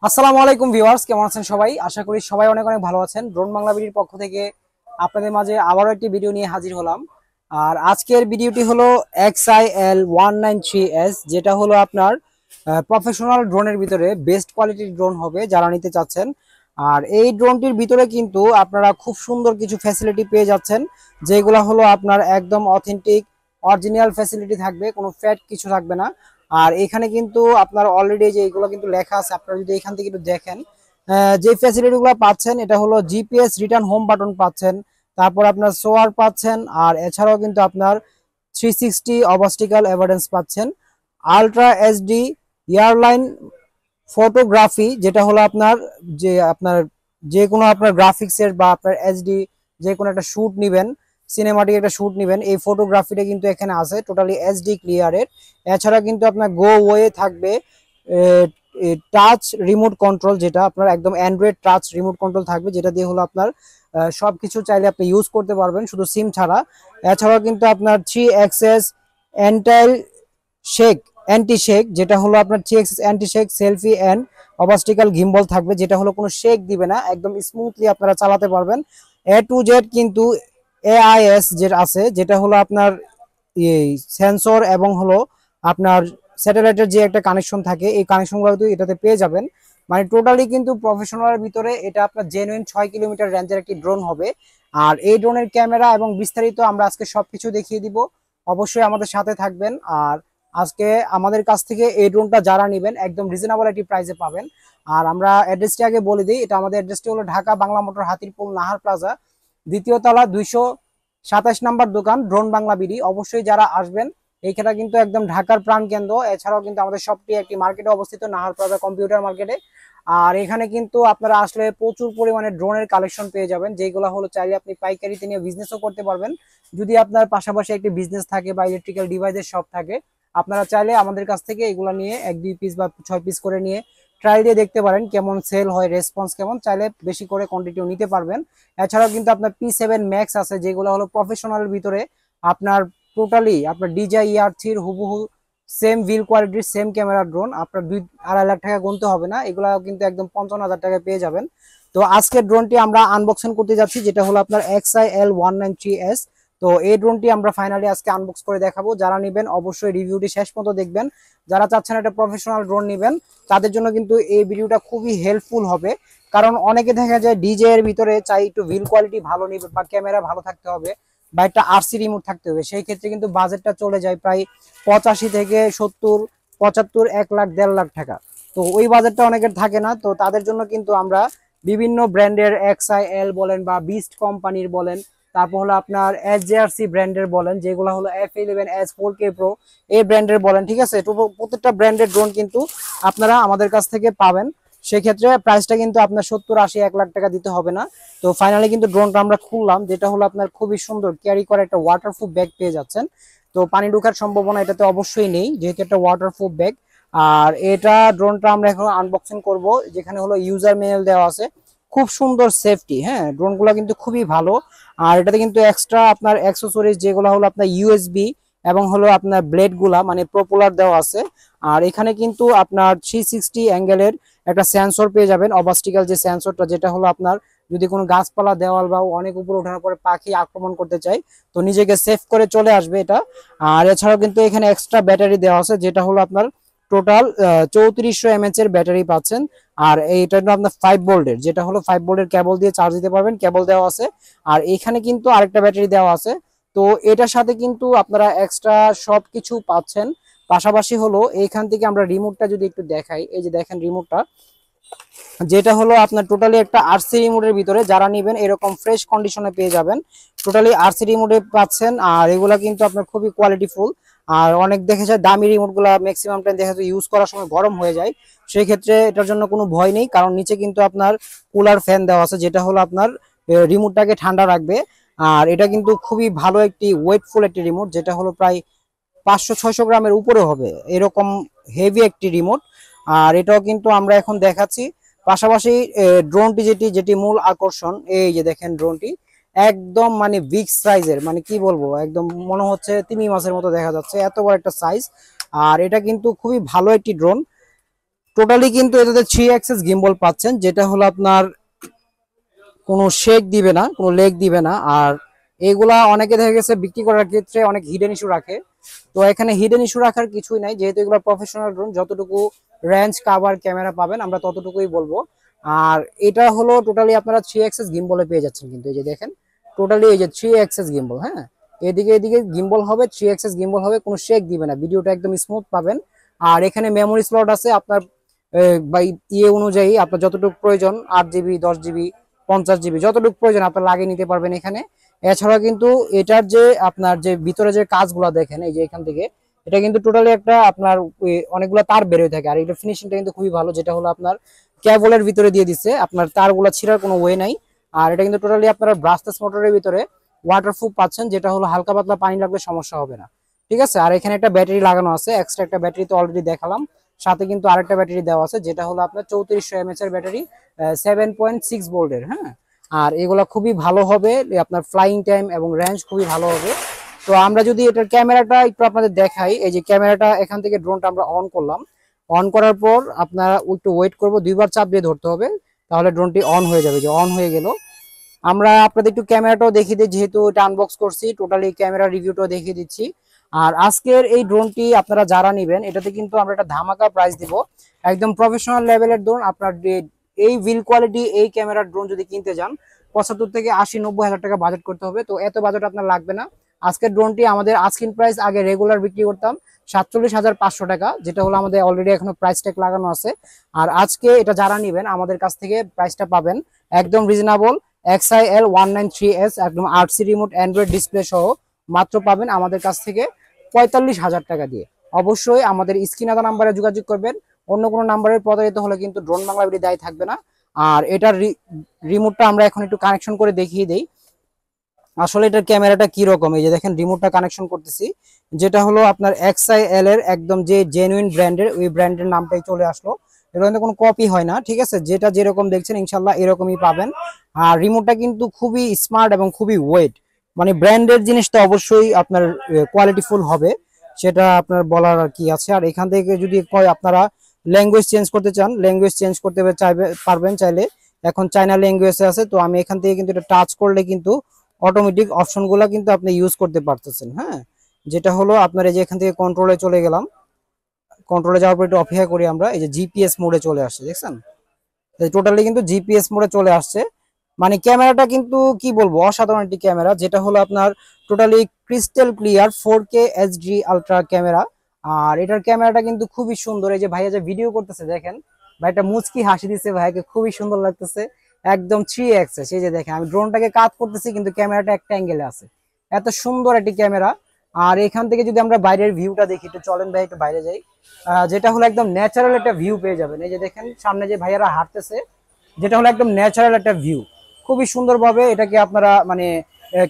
আসসালামু আলাইকুম ভিউয়ার্স, কেমন আছেন সবাই? আশা করি সবাই অনেক অনেক ভালো আছেন। ড্রোন বাংলা বিডির পক্ষ থেকে আপনাদের মাঝে আবারও একটি ভিডিও নিয়ে হাজির হলাম। আর আজকের ভিডিওটি হলো XIL193S, যেটা হলো আপনার প্রফেশনাল ড্রোনের ভিতরে বেস্ট কোয়ালিটির ড্রোন হবে যারা নিতে চাচ্ছেন। আর এই ড্রোনটির ভিতরে কিন্তু আপনারা খুব সুন্দর কিছু ফ্যাসিলিটি পেয়ে যাচ্ছেন, যেগুলো হলো আপনার একদম অথেন্টিক অরিজিনাল ফ্যাসিলিটি থাকবে, কোনো ফ্যাট কিছু থাকবে না। আর এখানে কিন্তু আপনার অলরেডি যে এগুলো কিন্তু লেখা আছে, আপনারা যদি এখান থেকে একটু দেখেন যে ফ্যাসিলিটি গুলো পাচ্ছেন, এটা হলো জিপিএস রিটার্ন হোম বাটন পাচ্ছেন, তারপর আপনার সোয়ার পাচ্ছেন, আর এছাড়াও কিন্তু আপনার 360 অবস্টিক্যাল এভিডেন্স পাচ্ছেন, আলট্রা এইচডি এয়ারলাইন ফটোগ্রাফি, যেটা হলো আপনার যে কোনো আপনার গ্রাফিক্সের বা আপনার এইচডি যে কোনো একটা শুট নেবেন, সিনেমাটিক একটা শুট নেবেন, এই ফটোগ্রাফিটা কিন্তু এখানে আছে টোটালি এইচডি ক্লিয়ারের। এছাড়া কিন্তু আপনার গো ওয়ে থাকবে টাচ রিমোট কন্ট্রোল, যেটা আপনার একদম অ্যান্ড্রয়েড টাচ রিমোট কন্ট্রোল থাকবে, যেটা দিয়ে হলো আপনার সবকিছু চাইলে আপনি ইউজ করতে পারবেন শুধু সিম ছাড়া। এছাড়াও কিন্তু আপনার 3 axis anti shake anti shake, যেটা হলো আপনার 3 axis anti shake selfie and obstacle gimbal থাকবে, যেটা হলো কোনো শেক দিবে না, একদম স্মুথলি আপনারা চালাতে পারবেন। A to Z কিন্তু AIS যেটা আছে, যেটা হলো আপনার সেন্সর এবং হলো আপনার স্যাটেলাইটের যে একটা কানেকশন থাকে, এই কানেকশনগুলো কিন্তু এটাতে পেয়ে যাবেন। মানে টোটালি কিন্তু প্রফেশনালের ভিতরে এটা আপনার জেনুইন 6 কিলোমিটার রেঞ্জের একটি ড্রোন হবে। আর এই ড্রোনের ক্যামেরা এবং বিস্তারিত আমরা আজকে সবকিছু দেখিয়ে দিব, অবশ্যই আমাদের সাথে থাকবেন। আর আজকে আমাদের কাছ থেকে এই ড্রোনটা যারা নেবেন একদম রিজনেবল একটি প্রাইসে পাবেন। আর আমরা অ্যাড্রেসটি আগে বলে দিই, এটা আমাদের অ্যাড্রেসটি হলো ঢাকা বাংলা মোটর হাতিরপুল নাহার প্লাজা, দ্বিতীয় তলা, 227 নাম্বার দোকান, ড্রোন বাংলা বিডি। অবশ্যই যারা আসবেন, এইখানে কিন্তু একদম ঢাকার প্রাণ কেন্দ্র। এছাড়াও কিন্তু আমাদের শপটি একটি মার্কেটে অবস্থিত, নাহার প্লাজা কম্পিউটার মার্কেটে। আর এখানে কিন্তু আপনারা আসলে প্রচুর পরিমাণে ড্রোনের কালেকশন পেয়ে যাবেন, যেগুলো হলো চাইলে আপনি পাইকারিতে নিয়ে বিজনেসও করতে পারবেন। যদি আপনার পাশাপাশি একটি বিজনেস থাকে বা ইলেকট্রিক্যাল ডিভাইসের শপ থাকে, আপনারা চাইলে আমাদের কাছ থেকে এগুলো নিয়ে 1-2 পিস বা 6 পিস করে নিয়ে ট্রাই দিয়ে দেখতে পারেন কেমন সেল হয়, রেসপন্স কেমন, চাইলে বেশি করে কোয়ান্টিটিও নিতে পারবেন। এছাড়াও কিন্তু আপনার P7 Max আছে, যেগুলো হলো প্রফেশনাল ভিতরে আপনার টোটালি আপনার DJI-ER3 হুবহু সেম ভিল কোয়ালিটির সেম ক্যামেরা ড্রোন, আপনার 2-2.5 লাখ টাকা গুনতে হবে না, এগুলো কিন্তু একদম 55,000 টাকায় পেয়ে যাবেন। তো আজকের ড্রোনটি আমরা আনবক্সিং করতে যাচ্ছি, যেটা হলো আপনার XIL193S। তো এই ড্রোনটি আমরা ফাইনালি আজকে আনবক্স করে দেখাবো। যারা নেবেন অবশ্যই রিভিউটি শেষ পর্যন্ত দেখবেন। যারা চাচ্ছেন একটা প্রফেশনাল ড্রোন নেবেন, তাদের জন্য কিন্তু এই ভিডিওটা খুবই হেল্পফুল হবে। কারণ অনেকে দেখা যায় ডিজে এর ভিতরে চাই একটু ভিল কোয়ালিটি ভালো নিবে বা ক্যামেরা ভালো থাকতে হবে বা একটা আরসি রিমোট থাকতে হবে, সেই ক্ষেত্রে কিন্তু বাজেটটা চলে যায় প্রায় 85 থেকে 70, 75, 1 লাখ 1.5 লাখ টাকা। তো ওই বাজেটটা অনেকের থাকে না, তো তাদের জন্য কিন্তু আমরা বিভিন্ন ব্র্যান্ডের XIL বলেন বা বিস্ট কোম্পানির বলেন, তারপর হলো আপনার SJRC ব্র্যান্ডের বলেন, যেগুলো হলো F11S 4K Pro এই ব্র্যান্ডের বলেন, ঠিক আছে। তো প্রত্যেকটা ব্র্যান্ডের ড্রোন কিন্তু আপনারা আমাদের কাছ থেকে পাবেন। সেক্ষেত্রে প্রাইসটা কিন্তু আপনার 70, 80, 1 লাখ টাকা দিতে হবে না। তো ফাইনালি কিন্তু ড্রোনটা আমরা খুললাম, যেটা হলো আপনার খুবই সুন্দর ক্যারি করা একটা ওয়াটারপ্রুফ ব্যাগ পেয়ে যাচ্ছেন। তো পানি ঢোকার সম্ভাবনা এটাতে অবশ্যই নেই, যেহেতু একটা ওয়াটারপ্রুফ ব্যাগ। আর এটা ড্রোনটা আমরা এখন আনবক্সিং করব, যেখানে হলো ইউজার ম্যানুয়াল দেওয়া আছে, খুব সুন্দর সেফটি। হ্যাঁ, ড্রোনগুলো কিন্তু খুবই ভালো। আর এটাতে কিন্তু এক্সট্রা আপনার অ্যাক্সেসরিজ যেগুলো হলো আপনার ইউএসবি এবং হলো আপনার ব্লেড গুলা মানে প্রপোলার দেওয়া আছে। আর এখানে কিন্তু আপনার 360 অ্যাঙ্গেলের একটা সেন্সর পেয়ে যাবেন, অবস্টিক্যাল যে সেন্সরটা, যেটা হলো আপনার যদি কোনো গাছপালা দেওয়াল বা অনেক উপরে ওঠার পরে পাখি আক্রমণ করতে চাই, তো নিজেকে সেফ করে চলে আসবে এটা। আর এছাড়াও কিন্তু এখানে এক্সট্রা ব্যাটারি দেওয়া আছে, যেটা হলো আপনার টোটাল 3400 mAh এর ব্যাটারি পাচ্ছেন। আর এইটা আপনার 5 ভোল্টের, যেটা হলো 5 ভোল্টের কেবল দিয়ে চার্জ দিতে পারবেন, কেবল দেওয়া আছে। আর এখানে কিন্তু আরেকটা ব্যাটারি দেওয়া আছে। তো এটার সাথে কিন্তু আপনারা এক্সট্রা সবকিছু পাচ্ছেন। পাশাপাশি হলো এইখান থেকে আমরা রিমোটটা যদি একটু দেখাই, এই যে দেখেন রিমোটটা, যেটা হলো আপনার টোটালি একটা আরসি রিমোটের ভিতরে, যারা নেবেন এরকম ফ্রেশ কন্ডিশনে পেয়ে যাবেন, টোটালি আরসি রিমোটে পাচ্ছেন। আর এগুলা কিন্তু আপনার খুবই কোয়ালিটিফুল। আর অনেক দেখে যায় দামি রিমোট গুলা ম্যাক্সিমাম টাইম দেখা যায় ইউজ করার সময় গরম হয়ে যায়, সেই ক্ষেত্রে এটার জন্য কোনো ভয় নেই, কারণ নিচে কিন্তু আপনার কুলার ফ্যান দেওয়া আছে, যেটা হলো আপনার রিমোটটাকে ঠান্ডা রাখবে। আর এটা কিন্তু খুবই ভালো একটি ওয়েটফুল একটি রিমোট, যেটা হলো প্রায় 500-600 গ্রামের উপরে হবে, এরকম হেভি একটি রিমোট। আর এটাও কিন্তু আমরা এখন দেখাচ্ছি। পাশাপাশি ড্রোনটি যেটি যেটি মূল আকর্ষণ, এই যে দেখেন ড্রোনটি একদম মানে বিগ সাইজের, মানে কি বলবো, একদম মনে হচ্ছে তিমি মাছের মতো দেখা যাচ্ছে, এত বড় একটা সাইজ। আর এটা কিন্তু খুবই ভালো একটি ড্রোন। টোটালি কিন্তু এটাতে 3 অ্যাক্সেস গিম্বল পাচ্ছেন, যেটা হলো আপনার কোনো শেক দিবে না, কোনো লেগ দিবে না। আর এগুলা অনেকে দেখা গেছে বিক্রি করার ক্ষেত্রে অনেক হিডেন ইস্যু রাখে, তো এখানে হিডেন ইস্যু রাখার কিছুই নাই, যেহেতু এগুলো প্রফেশনাল ড্রোন। যতটুকু রেঞ্জ কাভার ক্যামেরা পাবেন আমরা ততটুকুই বলবো। আর এটা হলো টোটালি আপনারা 3 অ্যাক্সেস গিম্বলে পেয়ে যাচ্ছেন কিন্তু। এই যে দেখেন টোটালি এই যে 3 অ্যাক্সেস গিম্বল, হ্যাঁ এদিকে এদিকে গিম্বল হবে, 3 অ্যাক্সেস গিম্বল হবে, কোনো শেক দিবে না, ভিডিওটা একদম স্মুথ পাবেন। আর এখানে মেমোরি স্লট আছে আপনার বা ইয়ে অনুযায়ী আপনার যতটুকু প্রয়োজন, 8 জিবি, 10 জিবি, 50 জিবি, যতটুকু প্রয়োজন আপনার লাগিয়ে নিতে পারবেন এখানে। এছাড়া কিন্তু এটার যে আপনার যে ভিতরে যে কাজগুলো দেখেন এই যে এখান থেকে, এটা কিন্তু টোটালি একটা আপনার অনেকগুলো তার বেরোয় থাকে। আর এটা ফিনিশিংটা কিন্তু খুবই ভালো, যেটা হলো আপনার কেবলের ভিতরে দিয়ে দিচ্ছে, আপনার তারগুলো ছিঁড়ার কোনো ওয়ে নাই। আর এটা কিন্তু টোটালি আপনার ব্রাশলেস মোটরের ভিতরে ওয়াটারপ্রুফ পাচ্ছেন, যেটা হলো হালকা পাতলা পানি লাগলে সমস্যা হবে না, ঠিক আছে। আর এখানে একটা ব্যাটারি লাগানো আছে, এক্সট্রা একটা ব্যাটারি তো অলরেডি দেখালাম, সাথে কিন্তু আরেকটা ব্যাটারি দেওয়া আছে, যেটা হলো আপনার 3400 mAh এর ব্যাটারি, 7.6 ভোল্টের, হ্যাঁ। আর এগুলা খুবই ভালো হবে, আপনার ফ্লাইং টাইম এবং রেঞ্জ খুবই ভালো হবে। তো আমরা যদি এটার ক্যামেরাটা একটু আপনাদের দেখাই, এই যে ক্যামেরাটা এখান থেকে ড্রোনটা আমরা অন করলাম, অন করার পর আপনারা একটু ওয়েট করবো, 2বার চাপ দিয়ে ধরতে হবে, তাহলে ড্রোনটি অন হয়ে যাবে। যে অন হয়ে গেল, আমরা আপনাদের একটু ক্যামেরাটাও দেখিয়ে দিই, যেহেতু এটা আনবক্স করছি, টোটালি ক্যামেরা রিভিউটাও দেখিয়ে দিচ্ছি। আর আজকের এই ড্রোনটি আপনারা যারা নেবেন, এটাতে কিন্তু আমরা একটা ধামাকা প্রাইস দিব, একদম প্রফেশনাল লেভেলের ড্রোন। আপনার এই ভিল কোয়ালিটি এই ক্যামেরার ড্রোন যদি কিনতে যান 75 থেকে 80-90 হাজার টাকা বাজেট করতে হবে, তো এত বাজেট আপনার লাগবে না। আজকের ড্রোনটি আমাদের আস্কিং প্রাইস, আগে রেগুলার বিক্রি করতাম 47,500 টাকা, যেটা হলো আমাদের অলরেডি এখনো প্রাইস ট্যাগ লাগানো আছে। আর আজকে এটা যারা নেবেন আমাদের কাছ থেকে প্রাইসটা পাবেন একদম রিজনেবল, XIL 193S একদম 8C রিমোট অ্যান্ড্রয়েড ডিসপ্লে সহ মাত্র পাবেন আমাদের কাছ থেকে 45,000 টাকা দিয়ে। অবশ্যই আমাদের স্ক্রিনে দেওয়া নাম্বারে যোগাযোগ করবেন, অন্য কোনো নাম্বারের প্রতারিত হলে কিন্তু ড্রোন বাংলা ভিডিও দায়ী থাকবে না। আর এটার রিমোটটা আমরা এখন একটু কানেকশন করে দেখিয়ে দেই আসলে এটার ক্যামেরাটা কি রকম। এই যে দেখেন রিমোটটা কানেকশন করতেছি, যেটা হলো আপনার XIL এর একদম যে জেনুইন ব্র্যান্ডের, ওই ব্র্যান্ডের নামটাই চলে আসলো। এর মধ্যে কোনো কপি হয় না, ঠিক আছে, যেটা যেরকম দেখছেন ইনশাল্লাহ এরকমই পাবেন। আর রিমোটটা কিন্তু খুবই স্মার্ট এবং খুবই ওয়েট, মানে ব্র্যান্ডের জিনিসটা অবশ্যই আপনার কোয়ালিটিফুল হবে, সেটা আপনার বলার আর কি আছে। আর এখান থেকে যদি কয় আপনারা ল্যাঙ্গুয়েজ চেঞ্জ করতে চান, ল্যাঙ্গুয়েজ চেঞ্জ করতে পারবেন চাইলে, এখন চায়না ল্যাঙ্গুয়েজে আছে। তো আমি এখান থেকে কিন্তু এটা টাচ করলে কিন্তু অটোমেটিক অপশনগুলো কিন্তু আপনি ইউজ করতে পারতেছেন, হ্যাঁ। যেটা হলো আপনার এই যে এখান থেকে কন্ট্রোলে চলে গেলাম, কন্ট্রোলে যাওয়ার পর একটু অপেক্ষা করি আমরা, এই যে জিপিএস মোডে চলে আসছে, দেখছেন টোটালি কিন্তু জিপিএস মোডে চলে আসছে। মানে ক্যামেরাটা কিন্তু কি বলবো, অসাধারণ একটি ক্যামেরা, যেটা হলো আপনার totally crystal clear 4K HD ultra camera. আর এটার ক্যামেরাটা কিন্তু খুবই সুন্দর। এই যে ভাইয়া যে ভিডিও করতেছে দেখেন, ভাইটা মুচকি হাসি দিচ্ছে, ভাইকে খুবই সুন্দর লাগতেছে, একদম 3 অ্যাক্সেস। এই যে দেখেন আমি ড্রোনটাকে কাট করতেছি কিন্তু ক্যামেরাটা একটা অ্যাঙ্গেলে আছে, এত সুন্দর একটি ক্যামেরা। আর এখান থেকে যদি আমরা বাইরের ভিউটা দেখি, একটু চলেন ভাই একটু বাইরে যাই, যেটা হলো একদম ন্যাচারাল একটা ভিউ পেয়ে যাবেন। এই যে দেখেন সামনে যে ভাইয়ারা হাঁটতেছে, যেটা হলো একদম ন্যাচারাল একটা ভিউ, খুবই সুন্দরভাবে এটাকে আপনারা মানে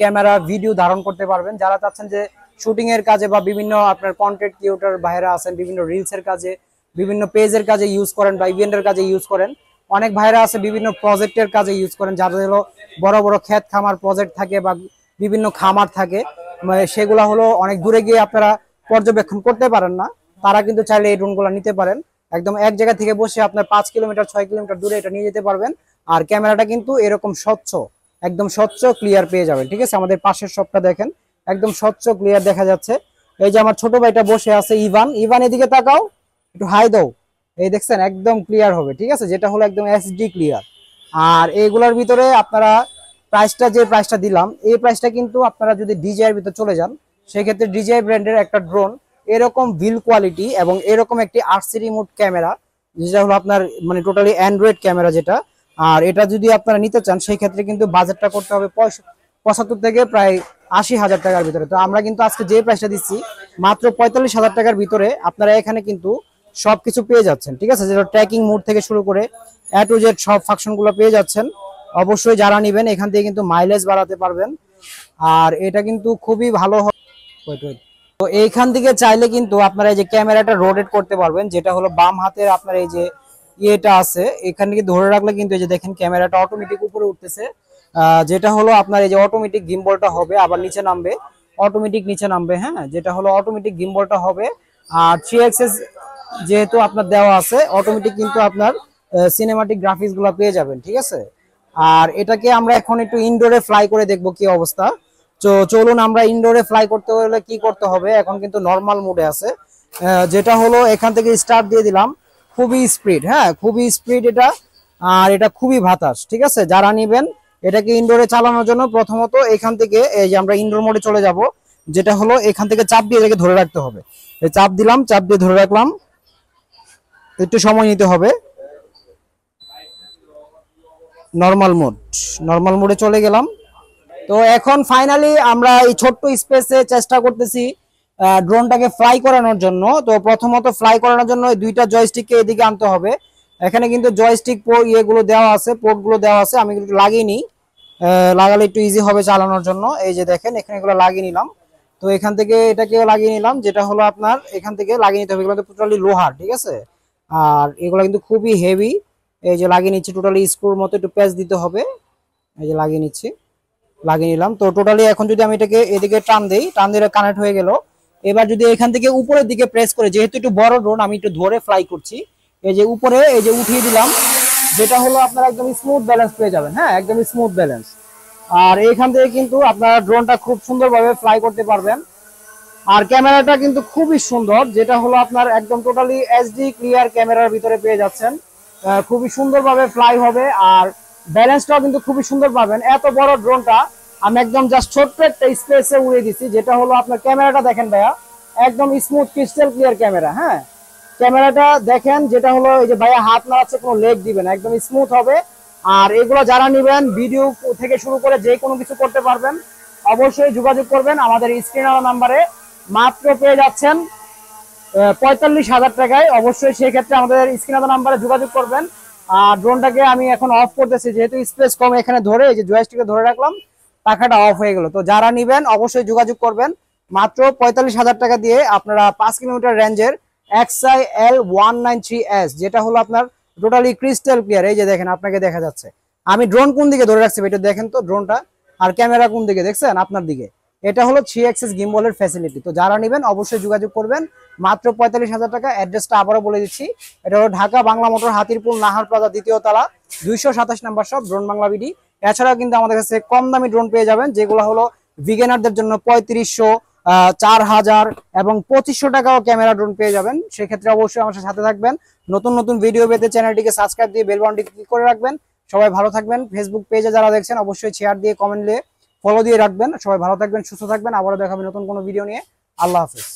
ক্যামেরা ভিডিও ধারণ করতে পারবেন। যারা চাচ্ছেন যে শুটিং এর কাজে বা বিভিন্ন আপনার কন্টেন্ট ক্রিয়েটর ভাইরা আছেন, বিভিন্ন রিলস এর কাজে, বিভিন্ন পেজের কাজে ইউজ করেন বা ইভেন্টের কাজে ইউজ করেন, অনেক ভাইরা আছে বিভিন্ন প্রজেক্টের কাজে ইউজ করেন, যাদের হলো বড় বড় ক্ষেত খামার প্রজেক্ট থাকে বা বিভিন্ন খামার থাকে, সেগুলো হলো অনেক দূরে গিয়ে আপনারা পর্যবেক্ষণ করতে পারেন না, তারা কিন্তু চাইলে এই ড্রোনগুলো নিতে পারেন। একদম এক জায়গা থেকে বসে আপনার 5 কিলোমিটার 6 কিলোমিটার দূরে এটা নিয়ে যেতে পারবেন। আর ক্যামেরাটা কিন্তু এরকম স্বচ্ছ, একদম স্বচ্ছ ক্লিয়ার পেয়ে যাবেন, ঠিক আছে। আমাদের পাশের শপটা দেখেন, একদম স্বচ্ছ ক্লিয়ার দেখা যাচ্ছে। এই যে আমার ছোট ভাইটা বসে আছে ইভান, ইভান এদিকে তাকাও, একটু হাই দাও, এই দেখছেন একদম ক্লিয়ার হবে, ঠিক আছে, যেটা হলো একদম HD ক্লিয়ার। আর এইগুলোর ভিতরে আপনারা প্রাইসটা, যে প্রাইসটা দিলাম এই প্রাইসটা কিন্তু আপনারা যদি DJI এর ভিতরে চলে যান, সেক্ষেত্রে DJI ব্র্যান্ডের একটা ড্রোন এরকম বিল কোয়ালিটি এবং এরকম একটি 8C রিমোট ক্যামেরা, যেটা হলো আপনার মানে টোটালি অ্যান্ড্রয়েড ক্যামেরা যেটা, আর এটা যদি আপনারা নিতে চান সেই ক্ষেত্রে কিন্তু বাজেটটা করতে হবে 75 থেকে প্রায় 80,000 টাকার ভিতরে। তো আমরা কিন্তু আজকে যে প্রাইসটা দিচ্ছি মাত্র 45,000 টাকার ভিতরে আপনারা এখানে কিন্তু সবকিছু পেয়ে যাচ্ছেন, ঠিক আছে, যেটা ট্র্যাকিং মোড থেকে শুরু করে A to Z সব ফাংশনগুলো পেয়ে যাচ্ছেন। অবশ্যই যারা নেবেন এখান থেকে কিন্তু মাইলেজ বাড়াতে পারবেন, আর এটা কিন্তু খুবই ভালো হয়। তো এইখান থেকে চাইলে কিন্তু আপনারা এই যে ক্যামেরাটা রোটেট করতে পারবেন, যেটা হলো বাম হাতের আপনার এই যে ইয়েটা আছে এখান থেকে ধরে রাখলে কিন্তু এই যে দেখেন ক্যামেরাটা অটোমেটিক উপরে উঠতেছে, যেটা হলো আপনার এই যে অটোমেটিক গিম্বলটা হবে, আবার নিচে নামবে, অটোমেটিক নিচে নামবে, হ্যাঁ, যেটা হলো অটোমেটিক গিম্বলটা হবে। আর 3 অ্যাক্সেস যেহেতু আপনার দেওয়া আছে অটোমেটিক কিন্তু আপনার সিনেমাটিক গ্রাফিক্স গুলো পেয়ে যাবেন, ঠিক আছে। আর এটাকে আমরা এখন একটু ইনডোরে ফ্লাই করে দেখব কি অবস্থা। তো চলুন আমরা ইনডোরে ফ্লাই করতে হলে কি করতে হবে, এখন কিন্তু নর্মাল মোডে আছে, যেটা হলো এখান থেকে স্টার্ট দিয়ে দিলাম। খুবই স্পিড, হ্যাঁ খুবই স্পিড এটা, আর এটা খুবই বাতাস, ঠিক আছে। যারা নিবেন এটাকে ইনডোরে চালানোর জন্য প্রথমত এখান থেকে এই যে আমরা ইনডোর মোডে চলে যাব, যেটা হলো এখান থেকে চাপ দিয়ে এটাকে ধরে রাখতে হবে। এই চাপ দিলাম, চাপ দিয়ে ধরে রাখলাম, একটু সময় নিতে হবে। নর্মাল মোড, নর্মাল মোডে চলে গেলাম। তো এখন ফাইনালি আমরা এই ছোট্ট স্পেসে চেষ্টা করতেছি ড্রোনটাকে ফ্লাই করানোর জন্য। তো প্রথমত ফ্লাই করানোর জন্য দুইটা জয়স্টিককে এদিকে আনতে হবে। এখানে কিন্তু জয়স্টিক ইয়েগুলো দেওয়া আছে, পোর্টগুলো দেওয়া আছে, আমি কিন্তু লাগিয়ে নিই, লাগালে একটু ইজি হবে চালানোর জন্য। এই যে দেখেন এখানে এগুলো লাগিয়ে নিলাম। তো এখান থেকে এটাকেও লাগিয়ে নিলাম, যেটা হলো আপনার এখান থেকে লাগিয়ে নিতে হবে, এগুলো টোটালি লোহার, ঠিক আছে। আর এগুলো কিন্তু খুবই হেভি। এই যে লাগিয়ে নিচ্ছি, টোটালি স্ক্রুর মতো একটু প্যাচ দিতে হবে। এই যে লাগিয়ে নিচ্ছি, লাগিয়ে নিলাম। তো টোটালি এখন যদি আমি এটাকে এদিকে টান দেই, টান দিলে কানেক্ট হয়ে গেল। এবার যদি এখান থেকে উপরের দিকে প্রেস করে, যেহেতু একটু বড় ড্রোন আমি একটু ধরে ফ্লাই করছি, এই যে উপরে এই যে উঠিয়ে দিলাম, যেটা হলো আপনারা একদম স্মুথ ব্যালেন্স পেয়ে যাবেন, হ্যাঁ একদম স্মুথ ব্যালেন্স। আর এইখান থেকে কিন্তু আপনারা ড্রোনটা খুব সুন্দরভাবে ফ্লাই করতে পারবেন। আর ক্যামেরাটা কিন্তু খুবই সুন্দর, যেটা হলো আপনার একদম টোটালি এইচডি ক্লিয়ার ক্যামেরার ভিতরে পেয়ে যাচ্ছেন। খুবই সুন্দরভাবে ফ্লাই হবে, আর ব্যালেন্সটাও কিন্তু খুবই সুন্দর পাবেন। এত বড় ড্রোনটা আমি একদম জাস্ট ছোট্ট একটা স্পেসে উড়িয়ে দিচ্ছি, যেটা হলো আপনার ক্যামেরাটা দেখেন ভাইয়া, একদম স্মুথ ক্রিস্টাল ক্লিয়ার ক্যামেরা। হ্যাঁ ক্যামেরাটা দেখেন, যেটা হলো এই যে ভাইয়া হাত নাড়াচ্ছে, কোনো লেগ দিবেন, একদম স্মুথ হবে। আর এগুলো যারা নেবেন ভিডিও থেকে শুরু করে যে কোনো কিছু করতে পারবেন, অবশ্যই যোগাযোগ করবেন আমাদের স্ক্রিনার নাম্বারে। মাত্র পেয়ে যাচ্ছেন 45,000 টাকায়। অবশ্যই সেই ক্ষেত্রে আমাদের স্ক্রিনার নাম্বারে যোগাযোগ করবেন। আর ড্রোনটাকে আমি এখন অফ করতেছি, যেহেতু স্পেস কম, এখানে ধরে এই যে জয়স্টিকে ধরে রাখলাম, টাকাটা অফ হয়ে গেল। তো যারা নিবেন অবশ্যই যোগাযোগ করবেন। মাত্র 45,000 টাকা দিয়ে আপনারা 5 কিলোমিটার রেঞ্জের XIL193S, যেটা হলো আপনার টোটালি ক্রিস্টাল ক্লিয়ার। এই যে দেখেন আপনাকে দেখা যাচ্ছে, আমি ড্রোন কোন দিকে ধরে রাখছি এটা দেখেন তো ড্রোনটা, আর ক্যামেরা কোন দিকে দেখছেন আপনার দিকে। এটা হলো 3 অ্যাক্সিস গিম্বলের ফ্যাসিলিটি। তো যারা নেবেন অবশ্যই যোগাযোগ করবেন। মাত্র 45,000 টাকা। অ্যাড্রেসটা আবারও বলে দিচ্ছি, এটা হলো ঢাকা বাংলা মোটর, হাতিরপুল নাহার প্লাজা, 2য় তলা, 227 নম্বর শপ, ড্রোন বাংলা বিডি। এছাড়াও কিন্তু আমাদের কাছে কম দামি ড্রোন পেয়ে যাবেন, যেগুলো হলো বিগিনারদের জন্য 3500, 4000 এবং 2500 টাকাও ক্যামেরা ড্রোন পেয়ে যাবেন। সেক্ষেত্রে অবশ্যই আমার সাথে থাকবেন। নতুন নতুন ভিডিও পেতে চ্যানেলটিকে সাবস্ক্রাইব দিয়ে বেল বাটনটি ক্লিক করে রাখবেন। সবাই ভালো থাকবেন। ফেসবুক পেজে যারা দেখছেন অবশ্যই শেয়ার দিয়ে, কমেন্ট দিয়ে, ফলো দিয়ে রাখবেন। সবাই ভালো থাকবেন, সুস্থ থাকবেন। আবারও দেখাবেন নতুন কোনো ভিডিও নিয়ে। আল্লাহ হাফেজ।